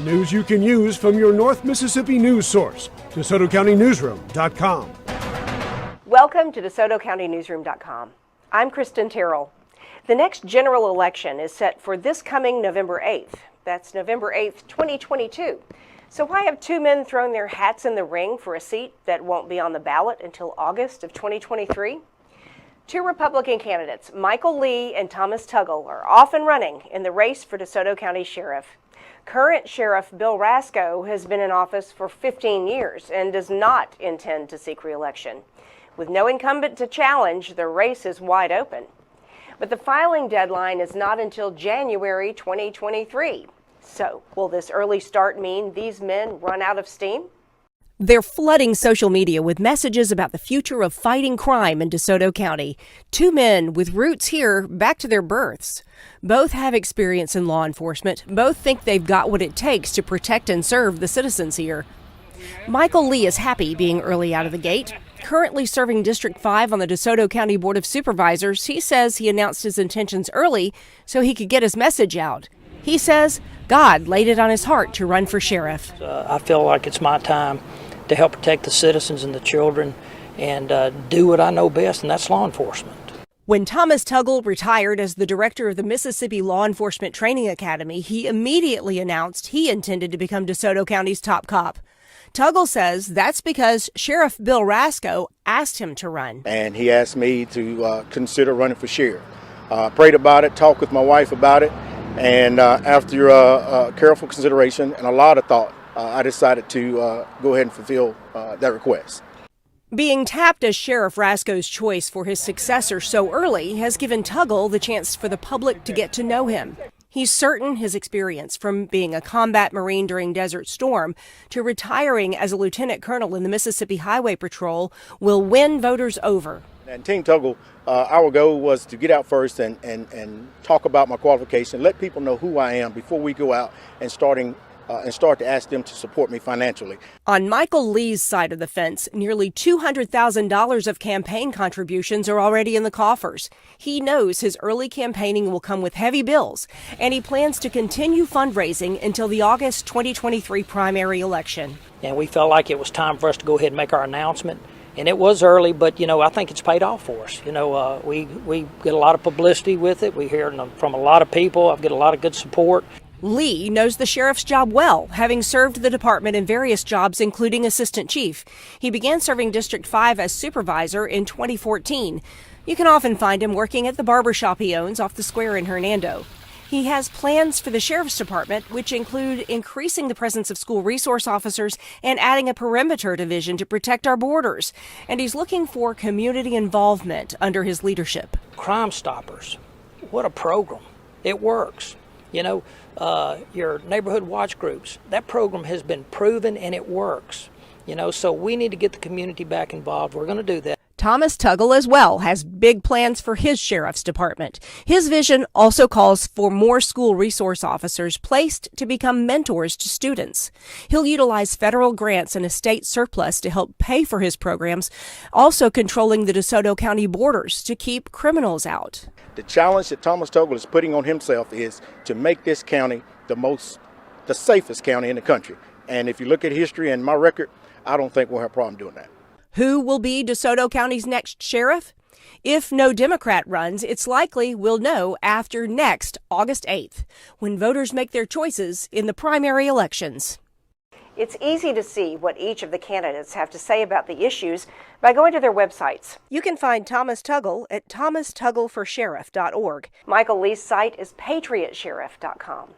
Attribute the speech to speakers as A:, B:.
A: News you can use from your North Mississippi news source, DeSotoCountyNewsroom.com.
B: Welcome to DeSotoCountyNewsroom.com. I'm Kristen Terrell. The next general election is set for this coming November 8th. That's November 8th, 2022. So why have two men thrown their hats in the ring for a seat that won't be on the ballot until August of 2023? Two Republican candidates, Michael Lee and Thomas Tuggle, are off and running in the race for DeSoto County Sheriff. Current Sheriff Bill Rasco has been in office for 15 years and does not intend to seek re-election. With no incumbent to challenge, the race is wide open. But the filing deadline is not until January 2023. So, will this early start mean these men run out of steam?
C: They're flooding social media with messages about the future of fighting crime in DeSoto County. Two men with roots here back to their births. Both have experience in law enforcement. Both think they've got what it takes to protect and serve the citizens here. Michael Lee is happy being early out of the gate. Currently serving District 5 on the DeSoto County Board of Supervisors, he says he announced his intentions early so he could get his message out. He says God laid it on his heart to run for sheriff.
D: I feel like it's my time to help protect the citizens and the children and do what I know best, and that's law enforcement.
C: When Thomas Tuggle retired as the director of the Mississippi Law Enforcement Training Academy, he immediately announced he intended to become DeSoto County's top cop. Tuggle says that's because Sheriff Bill Rasco asked him to run.
E: And he asked me to consider running for sheriff. Prayed about it, talked with my wife about it, and after careful consideration and a lot of thought, I decided to go ahead and fulfill that request.
C: Being tapped as Sheriff Rasco's choice for his successor so early has given Tuggle the chance for the public to get to know him. He's certain his experience from being a combat Marine during Desert Storm to retiring as a lieutenant colonel in the Mississippi Highway Patrol will win voters over.
E: And Team Tuggle, our goal was to get out first and talk about my qualification, let people know who I am before we go out and start to ask them to support me financially.
C: On Michael Lee's side of the fence, nearly $200,000 of campaign contributions are already in the coffers. He knows his early campaigning will come with heavy bills, and he plans to continue fundraising until the August 2023 primary election.
D: And we felt like it was time for us to go ahead and make our announcement. And it was early, but, I think it's paid off for us. We get a lot of publicity with it. We hear from a lot of people. I've got a lot of good support.
C: Lee knows the sheriff's job well, having served the department in various jobs, including assistant chief. He began serving District 5 as supervisor in 2014. You can often find him working at the barbershop he owns off the square in Hernando. He has plans for the sheriff's department, which include increasing the presence of school resource officers and adding a perimeter division to protect our borders. And he's looking for community involvement under his leadership.
D: Crime Stoppers, what a program. It works. Your neighborhood watch groups, that program has been proven and it works. So we need to get the community back involved. We're going to do that.
C: Thomas Tuggle as well has big plans for his sheriff's department. His vision also calls for more school resource officers placed to become mentors to students. He'll utilize federal grants and a state surplus to help pay for his programs, also controlling the DeSoto County borders to keep criminals out.
E: The challenge that Thomas Tuggle is putting on himself is to make this county the safest county in the country. And if you look at history and my record, I don't think we'll have a problem doing that.
C: Who will be DeSoto County's next sheriff? If no Democrat runs, it's likely we'll know after next August 8th, when voters make their choices in the primary elections.
B: It's easy to see what each of the candidates have to say about the issues by going to their websites. You can find Thomas Tuggle at thomastuggleforsheriff.org. Michael Lee's site is patriotsheriff.com.